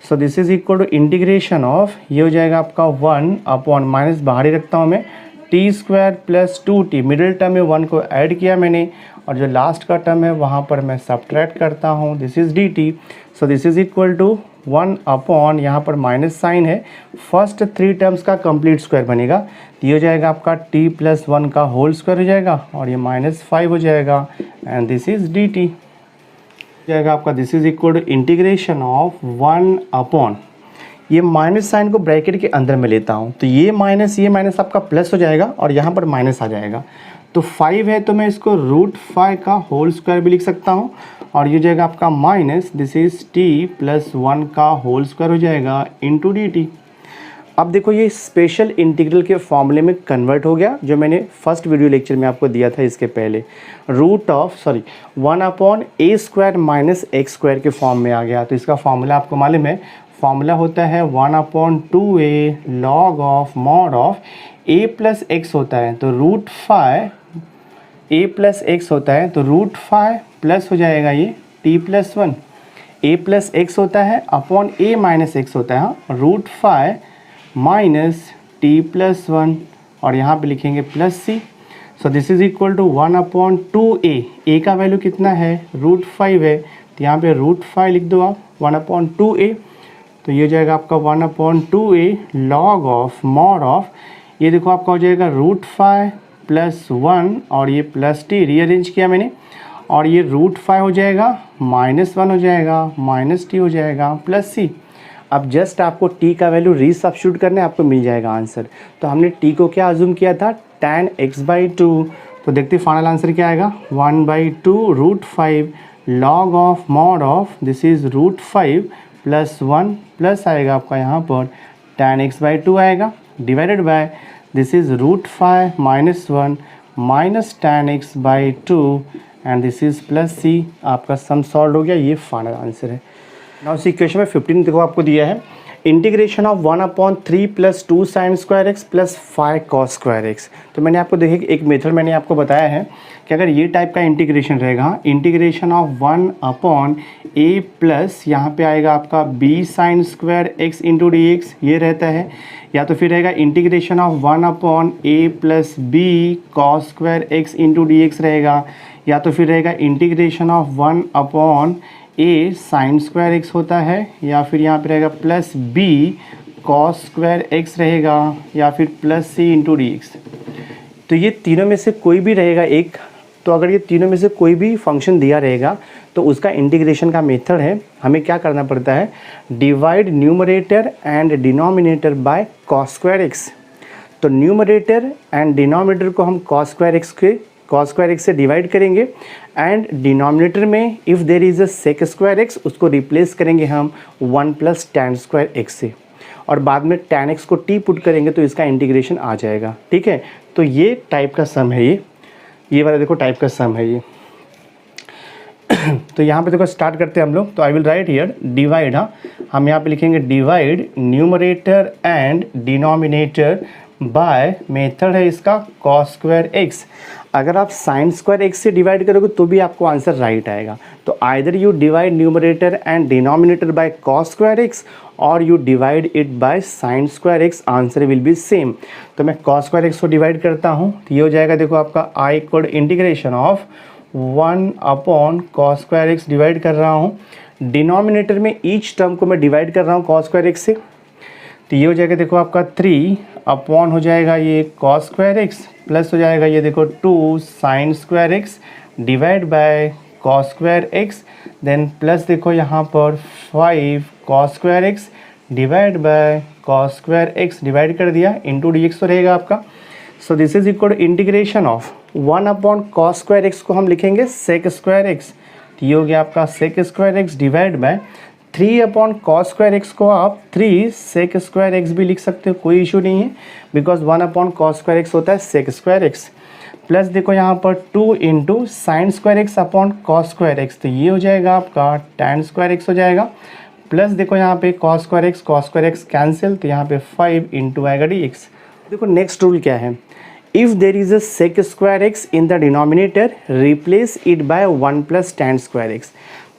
A: So this is equal to integration of, ये हो जाएगा आपका 1 अपॉन, माइनस बाहर ही रखता हूँ मैं, T square plus 2t, middle term में 1 को ऐड किया मैंने, और जो लास्ट का टर्म है वहाँ पर मैं सब्ट्रैक्ट करता हूँ, this is dt। So this is equal to 1 upon, यहाँ पर माइनस साइन है, फर्स्ट 3 टर्म्स का कंप्लीट स्क्वायर बनेगा, तो ये हो जाएगा आपका t प्लस 1 का होल स्क्वायर हो जाएगा, और ये -5 हो जाएगा, एंड दिस इज़ dt जाएगा आपका। This is equal to integration of 1 upon, ये माइनस साइन को ब्रैकेट के अंदर में लेता हूँ, तो ये माइनस आपका प्लस हो जाएगा, और यहाँ पर माइनस आ जाएगा, तो 5 है तो मैं इसको √5 का होल स्क्वायर भी लिख सकता हूँ, और ये जाएगा आपका minus, this is t plus 1 का होल स्क्वायर हो जाएगा इंटू dt। अब देखो ये स्पेशल इंटीग्रल के फॉर्मूले में कन्वर्ट हो गया, जो मैंने फर्स्ट वीडियो लेक्चर में आपको दिया था इसके पहले, 1 upon a square minus x square के फॉर्म में आ गया। तो इसका फॉर्मूला आपको मालूम है, फॉर्मूला होता है 1 upon 2a log of mod of a plus x होता है, तो √5 a प्लस एक्स होता है, तो √5 प्लस हो जाएगा ये t plus 1, a plus x होता है अपॉन a माइनस एक्स होता है, हाँ √5 माइनस टी प्लस 1, और यहाँ पे लिखेंगे plus C. So this is equal to 1 upon 2a, a का वैल्यू कितना है √5 है, तो यहाँ पे √5 लिख दो आप, 1 अपॉन 2a, तो ये हो जाएगा आपका 1 upon 2a log of mod of, ये देखो आपका हो जाएगा √5 प्लस 1, और ये प्लस टी रीअरेंज किया मैंने, और ये √5 हो जाएगा, -1 हो जाएगा, माइनस टी हो जाएगा, प्लस सी। अब जस्ट आपको t का वैल्यू रीसब्स्टिट्यूट करना है, आपको मिल जाएगा आंसर। तो हमने t को क्या अज्यूम किया था, tan x/2, तो देखते फाइनल आंसर क्या आएगा, 1/2 √5 log of mod of, this is √5 plus 1 plus आएगा आपका यहाँ पर tan x/2 आएगा, divided by this is √5 minus 1 minus tan x/2, and this is plus c। आपका सम सॉल्व हो गया, ये फाइनल आंसर है। नाउ इस इक्वेशन में 15 देखो आपको दिया है, integration of 1 upon 3 plus 2 sine square x plus 5 cos square x. तो मैंने आपको देखिए एक मेथड मैंने आपको बताया है कि अगर ये टाइप का इंटीग्रेशन रहेगा, integration of 1 upon a plus यहाँ पे आएगा आपका b sign square x into D x, ये रहता है, या तो फिर रहेगा integration of 1 upon a plus b cos square x into D x रहेगा, या तो फिर रहेगा integration of 1 upon a sign square x होता है, या फिर यहाँ पे रहेगा plus b cos square x रहेगा, या फिर plus c into D x. तो ये तीनों में से कोई भी रहेगा एक, तो अगर ये तीनों में से कोई भी फंक्शन दिया रहेगा तो उसका इंटीग्रेशन का मेथड है, हमें क्या करना पड़ता है, divide numerator and denominator by cos square x. तो न्यूमरेटर एंड डिनोमिनेटर को हम कॉस स्क्वायर एक्स से डिवाइड करेंगे, एंड डिनोमिनेटर में if there is a sec square x, उसको रिप्लेस करेंगे हम 1 प्लस टैन स्क्वायर एक्स से, और बाद में टैन एक्स को टी पुट करेंगे तो इसका इंटीग्रेशन आ जाएगा। ठीक है, तो ये टाइप का सम है, ये वाला देखो टाइप का सम है ये। तो यहाँ पे देखो स्टार्ट करते हैं हम लोग, तो I will write here divide, हाँ हम यहाँ पे लिखेंगे divide numerator and denominator by, method है इसका कॉस स्क्वायर एक्स। अगर आप साइन स्क्वायर एक्स से डिवाइड करोगे तो भी आपको आंसर राइट आएगा। तो either you divide numerator and denominator by cos square x और you divide it by sine square x, answer will be same. तो मैं कॉस स्क्वायर एक्स को डिवाइड करता हूँ, तो ये हो जाएगा देखो आपका I equal integration of 1 upon cos square x divide कर रहा हूँ, डिनोमिनेटर में ईच टर्म को मैं डिवाइड कर रहा हूँ कॉस स्क्वायर एक्स से, तो ये हो जाएगा देखो आपका 3 अपॉन हो जाएगा ये कॉस स्क्वायर एक्स, प्लस हो जाएगा ये देखो 2 sine square x divide by cos square x, then plus देखो यहाँ पर 5 cos square x divide by cos square x, divide कर दिया इंटू डी एक्स तो रहेगा आपका। So this is equal to integration of 1 upon cos square x को हम लिखेंगे सेक स्क्वायर एक्स, तो ये हो गया आपका sec square x divide by 3 upon cos square x को आप 3 सेक स्क्वायर एक्स भी लिख सकते हो, कोई इशू नहीं है, because 1 upon cos square x होता है सेक स्क्वायर एक्स। प्लस देखो यहाँ पर 2 into sine square x upon cos square x, तो ये हो जाएगा आपका टैन स्क्वायर एक्स हो जाएगा। प्लस देखो यहाँ पे कॉस स्क्वायर एक्स कैंसिल, तो यहाँ पे 5 इंटू आएगा डी एक्स। देखो नेक्स्ट रूल क्या है, if there is a sec square x in the denominator replace it by 1 plus tan square x.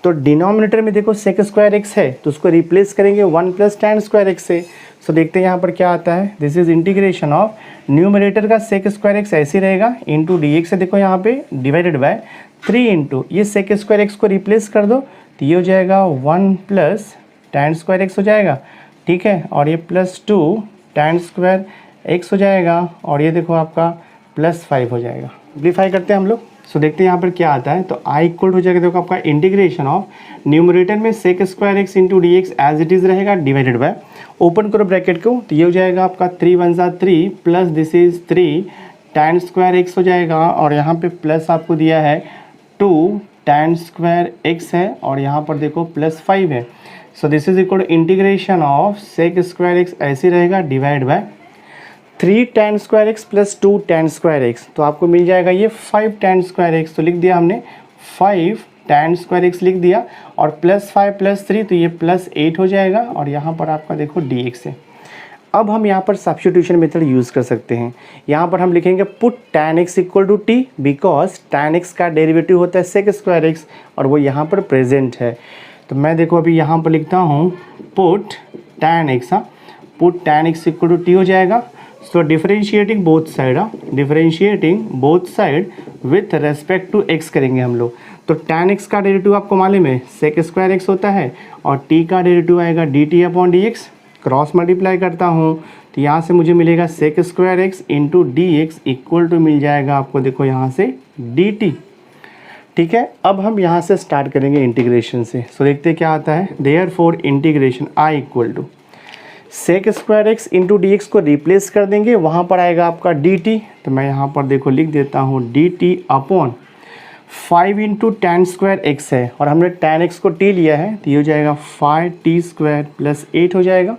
A: तो डिनोमिनेटर में देखो सेक स्क्वायर एक्स है तो उसको रिप्लेस करेंगे 1 प्लस टैन स्क्वायर एक्स से। सो देखते हैं यहाँ पर क्या आता है, this is integration of numerator का सेक स्क्वायर एक्स ऐसे रहेगा इंटू डी एक्स है, देखो यहाँ पे डिवाइडेड बाय 3 इंटू ये सेक स्क्वायर एक्स को रिप्लेस कर दो तो ये हो जाएगा 1 प्लस टैन स्क्वायर एक्स हो जाएगा, ठीक है, और ये प्लस 2 टैन स्क्वायर एक्स हो जाएगा, और ये देखो आपका प्लस 5 हो जाएगा। सिंप्लीफाई करते हैं हम लोग। सो देखते हैं यहाँ पर क्या आता है, तो आई इक्वल हो जाएगा देखो आपका इंटीग्रेशन ऑफ न्यूमरेटर में sec square x into D x as it is रहेगा डिवाइडेड बाय, ओपन करो ब्रैकेट को, तो ये हो जाएगा आपका 3 1 जा 3 plus this is 3 tan square x हो जाएगा, और यहाँ पे प्लस आपको दिया है 2 टैन स्क्वायर एक्स है, और यहाँ पर देखो प्लस 5 है। So this is equal to integration of sec square x ऐसे रहेगा divide by 3 tan square x plus 2 tan square x, तो आपको मिल जाएगा ये 5 टैन स्क्वायर एक्स, तो लिख दिया हमने 5 टैन स्क्वायर एक्स लिख दिया, और प्लस 5 प्लस 3 तो ये प्लस 8 हो जाएगा, और यहाँ पर आपका देखो डी एक्स है। अब हम यहाँ पर सब्स्टिट्यूशन मेथड यूज़ कर सकते हैं। यहाँ पर हम लिखेंगे put tan x equal to T, because tan x का डेरिवेटिव होता है सेक स्क्वायर एक्स और वो यहाँ पर प्रेजेंट है। तो मैं देखो अभी यहाँ पर लिखता हूँ put tan x, put tan x equal to T हो जाएगा। So differentiating both side, differentiating both side with respect to x करेंगे हम लोग। तो टैन एक्स का डेरिवेटिव आपको मालूम है सेक स्क्वायर एक्स होता है, और टी का डेरिवेटिव आएगा d T upon d x. Cross multiply करता हूँ तो यहाँ से मुझे मिलेगा sec square x into D x equal to मिल जाएगा आपको देखो यहाँ से डी टी, ठीक है। अब हम यहाँ से स्टार्ट करेंगे इंटीग्रेशन से। सो देखते क्या आता है, therefore integration I equal to sec square x into D x को रिप्लेस कर देंगे, वहाँ पर आएगा आपका डी टी, तो मैं यहाँ पर देखो लिख देता हूँ D T upon 5 into tan square x है, और हमने टैन एक्स को टी लिया है तो ये हो जाएगा 5 टी स्क्वायर प्लस 8 हो जाएगा।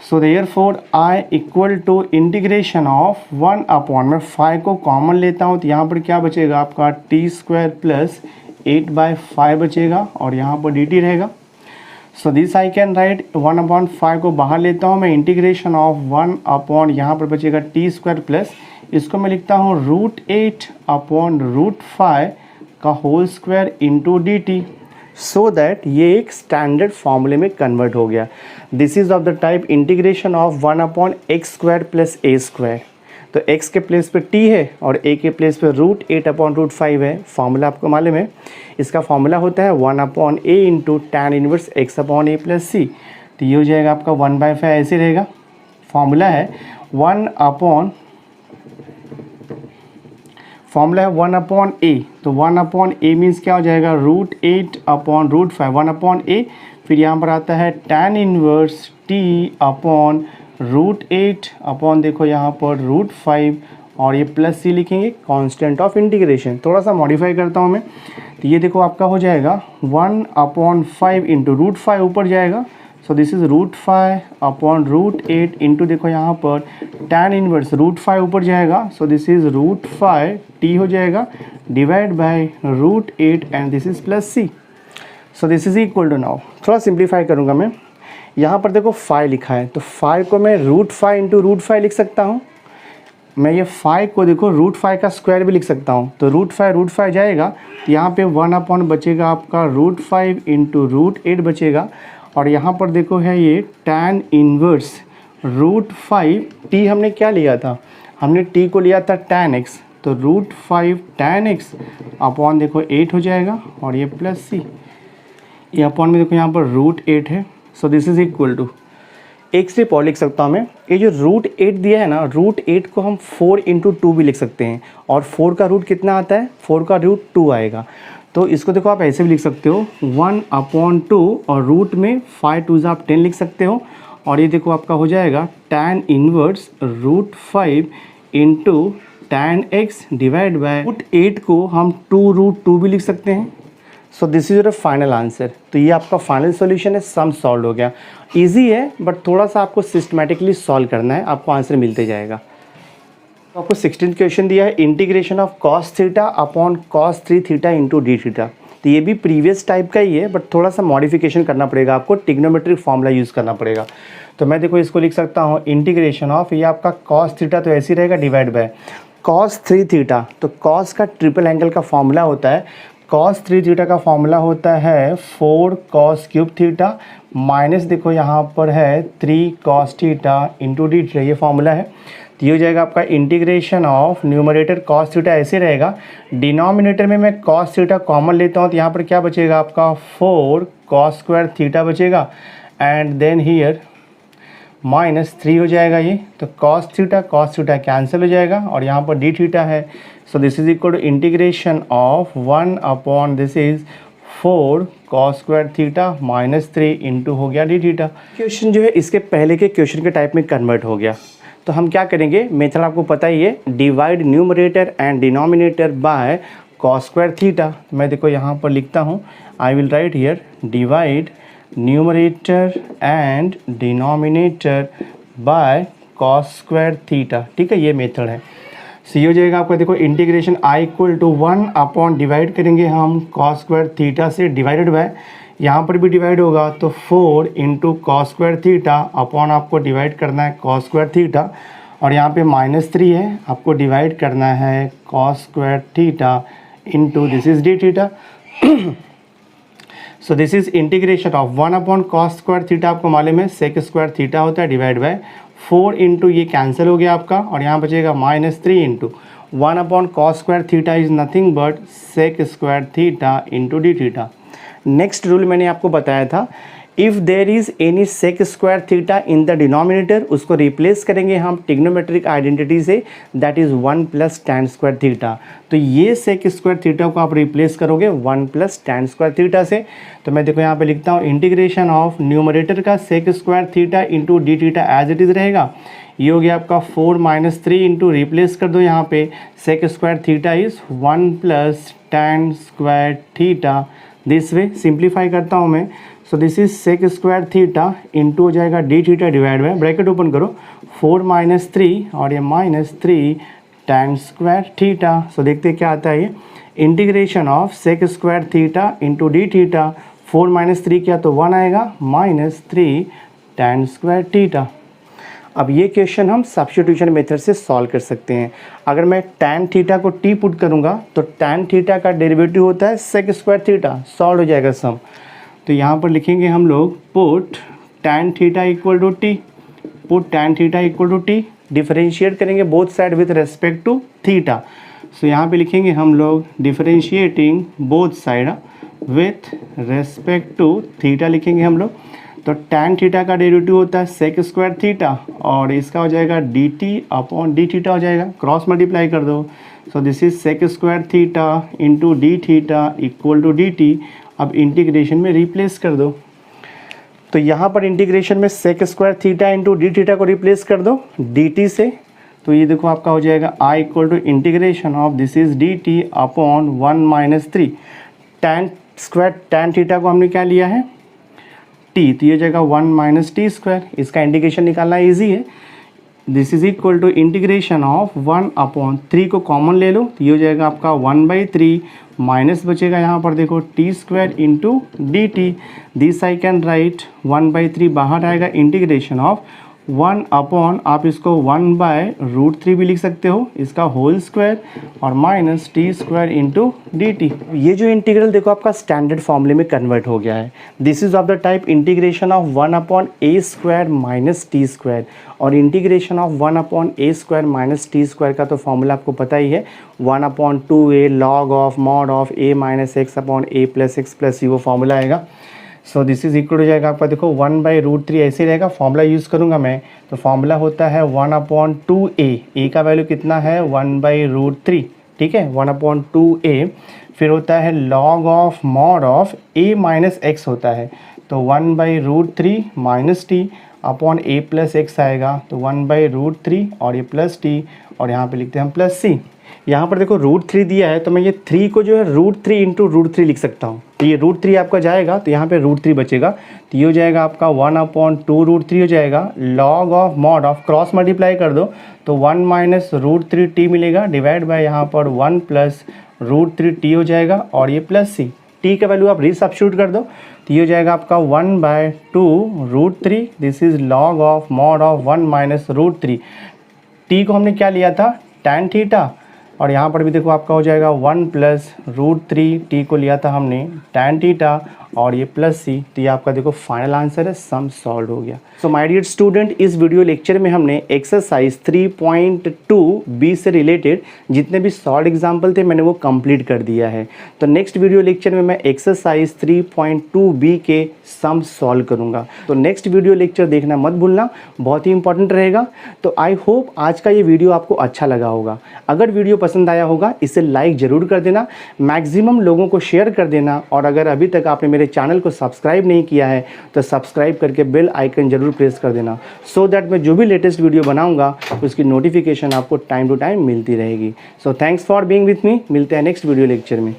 A: So therefore I equal to integration of 1 upon, मैं 5 को कॉमन लेता हूँ तो यहाँ पर क्या बचेगा आपका टी स्क्वायर प्लस 8 बाय 5 बचेगा, और यहाँ पर डी टी रहेगा। सो this I can right 1 upon 5 को बाहर लेता हूँ मैं, इंटीग्रेशन ऑफ 1 अपॉन यहाँ पर बचेगा टी स्क्वायर प्लस, इसको मैं लिखता हूँ √8 अपॉन √5 का whole square into D T, so that ये एक स्टैंडर्ड फॉर्मूले में कन्वर्ट हो गया। This is of the type integration of 1 upon x square plus a square. तो x के प्लेस पे t है और a के प्लेस पे √8 अपॉन √5 है। फॉर्मूला आपको मालूम है, इसका फॉर्मूला होता है 1 upon a into tan inverse x upon a plus c, तो ये हो जाएगा आपका 1/5 ऐसे रहेगा। फॉर्मूला है 1 अपॉन a, तो 1 अपॉन a मीन्स क्या हो जाएगा √8 अपॉन √5, 1 अपॉन a, फिर यहाँ पर आता है tan inverse t upon √8 upon देखो यहाँ पर √5, और ये प्लस सी लिखेंगे कांस्टेंट ऑफ इंटीग्रेशन। थोड़ा सा मॉडिफाई करता हूँ मैं, तो ये देखो आपका हो जाएगा 1 अपॉन 5 इंटू √5 ऊपर जाएगा, so this is √5 upon √8 into देखो यहाँ पर टैन इनवर्स √5 ऊपर जाएगा, सो दिस इज √5 टी हो जाएगा divide by √8 and this is plus C. So this is equal to, now थोड़ा सिंप्लीफाई करूँगा मैं, यहाँ पर देखो 5 लिखा है तो 5 को मैं √5 इंटू √5 लिख सकता हूँ। मैं ये 5 को देखो √5 का स्क्वायर भी लिख सकता हूँ, तो √5 जाएगा तो यहाँ पे 1 अपॉन बचेगा आपका √5 इंटू √8 बचेगा, और यहाँ पर देखो है ये टैन इनवर्स √5 टी हमने क्या लिया था, हमने टी को लिया था टैन एक्स, तो √5 टैन एक्स अपॉन देखो 8 हो जाएगा, और ये प्लस सी, ये अपॉन में देखो यहाँ पर √8 है। So this is equal to एक स्टेप और लिख सकता हूँ मैं, ये जो √8 दिया है ना, √8 को हम 4 इंटू 2 भी लिख सकते हैं, और 4 का रूट कितना आता है, 4 का रूट 2 आएगा, तो इसको देखो आप ऐसे भी लिख सकते हो 1/2 और रूट में 5 2 आप 10 लिख सकते हो। और ये देखो आपका हो जाएगा tan inverse √5 into tan x divide by √8 को हम 2√2 भी लिख सकते हैं। So this is your final answer. तो ये आपका फाइनल सॉल्यूशन है, सम सॉल्व हो गया। इजी है बट थोड़ा सा आपको सिस्टमेटिकली सॉल्व करना है, आपको आंसर मिलते जाएगा। तो आपको 16th क्वेश्चन दिया है integration of cos theta upon cos 3 theta into D theta. तो ये भी प्रीवियस टाइप का ही है बट थोड़ा सा मॉडिफिकेशन करना पड़ेगा, आपको ट्रिग्नोमेट्रिक फॉर्मूला यूज़ करना पड़ेगा। तो मैं देखो इसको लिख सकता हूँ इंटीग्रेशन ऑफ, ये आपका cos थीटा तो ऐसे ही रहेगा डिवाइड बाय cos 3 थीटा। तो cos का ट्रिपल एंगल का फॉर्मूला होता है, cos 3 थीटा का फॉर्मूला होता है 4 cos क्यूब थीटा माइनस देखो यहाँ पर है 3 cos theta into D theta, ये फॉर्मूला है। तो ये हो जाएगा आपका integration of numerator cos theta ऐसे रहेगा, डिनोमिनेटर में मैं cos थीटा कॉमन लेता हूँ तो यहाँ पर क्या बचेगा आपका 4 cos स्क्वायर थीटा बचेगा एंड देन हियर -3 हो जाएगा ये। तो cos थीटा कैंसिल हो जाएगा और यहाँ पर डी थीटा है। So this is equal to integration of 1 upon this is 4 cos square theta -3 into हो गया डी थीटा। क्वेश्चन जो है इसके पहले के क्वेश्चन के टाइप में कन्वर्ट हो गया। तो हम क्या करेंगे, मेथड आपको पता ही है, divide numerator and denominator bye cos square theta. मैं देखो यहाँ पर लिखता हूँ, आई will write here divide numerator and denominator bye cos square theta. ठीक है, ये मेथड है। सी हो जाएगा आपका देखो integration I equal to 1 upon divide करेंगे हम cos स्क्वायर थीटा से डिवाइडेड बाय, यहाँ पर भी डिवाइड होगा तो 4 into cos square theta upon आपको डिवाइड करना है cos स्क्वायर थीटा और यहाँ पे -3 है, आपको डिवाइड करना है cos square theta into this is D theta. So this is integration of 1 upon cos square theta, आपको मालूम है sec स्क्वायर थीटा होता है डिवाइड बाय 4 इंटू ये कैंसिल हो गया आपका और यहाँ बचेगा -3 into 1 upon cos square theta is nothing but sec square theta into D theta. Next rule मैंने आपको बताया था, if there is any sec square theta in the denominator, उसको रिप्लेस करेंगे हम ट्रिग्नोमेट्रिक आइडेंटिटी से, that is 1 plus tan square theta. तो ये सेक स्क्वायर थीटा को आप रिप्लेस करोगे 1 प्लस tan स्क्वायर थीटा से। तो मैं देखो यहाँ पे लिखता हूँ इंटीग्रेशन ऑफ न्यूमरेटर का sec square theta into D theta as it is रहेगा। ये हो गया आपका 4 -3 इंटू रिप्लेस कर दो यहाँ पे sec square theta is 1 plus tan square theta. This way simplify करता हूँ मैं। So this is sec square theta into हो जाएगा D theta divide by, bracket open करो, 4 -3 और ये -3 tan स्क्वायर थीटा। सो देखते क्या आता है ये, integration of sec square theta into D theta, 4 -3 किया तो 1 आएगा, -3 tan स्क्वायर थीटा। अब ये क्वेश्चन हम सब्स्टिट्यूशन मेथड से सॉल्व कर सकते हैं। अगर मैं tan थीटा को t पुट करूँगा तो tan थीटा का डेरिवेटिव होता है sec स्क्वायर थीटा, सॉल्व हो जाएगा सम। तो यहाँ पर लिखेंगे हम लोग put tan theta equal to t, put tan theta equal to t, differentiate करेंगे both side with respect to theta. So यहाँ पे लिखेंगे हम लोग differentiating both side with respect to theta लिखेंगे हम लोग। तो tan थीटा का डेरिवेटिव होता है सेक स्क्वायर थीटा और इसका हो जाएगा D T upon D theta हो जाएगा, क्रॉस मल्टीप्लाई कर दो। So this is sec square theta into D theta equal to D T. अब इंटीग्रेशन में रिप्लेस कर दो, तो यहाँ पर इंटीग्रेशन में sec square theta into D theta को रिप्लेस कर दो डी टी से। तो ये देखो आपका हो जाएगा I equal to integration of this is d T upon 1 -3 tan square, tan theta को हमने क्या लिया है t, तो ये जगह 1 - t स्क्वायर, इसका इंटीग्रेशन निकालना इजी है। This is equal to integration of 1 upon 3 को कॉमन ले लो तो ये हो जाएगा आपका 1/3 माइनस बचेगा यहाँ पर देखो t square into D T. This I can right 1/3 बाहर आएगा, इंटीग्रेशन ऑफ 1 अपॉन आप इसको 1/√3 भी लिख सकते हो, इसका होल स्क्वायर और minus t square into D T. ये जो इंटीग्रल देखो आपका स्टैंडर्ड फॉर्मूले में कन्वर्ट हो गया है। This is of the type integration of 1 upon a square minus t square, और integration of 1 upon a square minus t square का तो फॉर्मूला आपको पता ही है, 1/2a log of mod of a minus x upon a plus x plus c, वो formula आएगा। So this is equal हो जाएगा आपका देखो 1/√3 ऐसे रहेगा। फॉर्मूला यूज़ करूँगा मैं तो फॉर्मूला होता है 1/2a, ए का वैल्यू कितना है 1/√3, ठीक है 1/2a। फिर होता है log of mod of a minus x होता है, तो 1/√3 minus T upon a plus x आएगा, तो 1/√3 और ये प्लस टी, और यहाँ पे लिखते हैं हम प्लस सी। यहाँ पर देखो √3 दिया है, तो मैं ये 3 को जो है √3 इंटू √3 लिख सकता हूँ। तो ये √3 आपका जाएगा, तो यहाँ पे √3 बचेगा, तो ये हो जाएगा आपका 1/2√3 हो जाएगा। Log of mod of cross multiply कर दो तो 1 माइनस √3t मिलेगा, डिवाइड बाय यहाँ पर 1 प्लस √3t हो जाएगा, और ये प्लस सी। टी का वैल्यू आप रीसब्स्टिट्यूट कर दो, तो ये हो जाएगा आपका 1/2√3। This is log of mod of 1 minus √3। T को हमने क्या लिया था, tan थीटा, और यहाँ पर भी देखो आपका हो जाएगा 1 प्लस √3, टी को लिया था हमने tan थीटा, और ये प्लस सी। तो ये आपका देखो फाइनल आंसर है, सम सॉल्व हो गया। सो माय डियर स्टूडेंट, इस वीडियो लेक्चर में हमने एक्सरसाइज 3.2 बी से रिलेटेड जितने भी सॉल्व एग्जाम्पल थे मैंने वो कंप्लीट कर दिया है। तो नेक्स्ट वीडियो लेक्चर में मैं एक्सरसाइज 3.2 बी के सम सॉल्व करूँगा। तो नेक्स्ट वीडियो लेक्चर देखना मत भूलना, बहुत ही इंपॉर्टेंट रहेगा। तो आई होप आज का ये वीडियो आपको अच्छा लगा होगा। अगर वीडियो पसंद आया होगा इसे लाइक ज़रूर कर देना, मैक्सिमम लोगों को शेयर कर देना, और अगर अभी तक आपने मेरे चैनल को सब्सक्राइब नहीं किया है तो सब्सक्राइब करके बेल आइकन जरूर प्रेस कर देना, सो दैट मैं जो भी लेटेस्ट वीडियो बनाऊंगा उसकी नोटिफिकेशन आपको टाइम टू टाइम मिलती रहेगी। So thanks for being with me, मिलते हैं नेक्स्ट वीडियो लेक्चर में।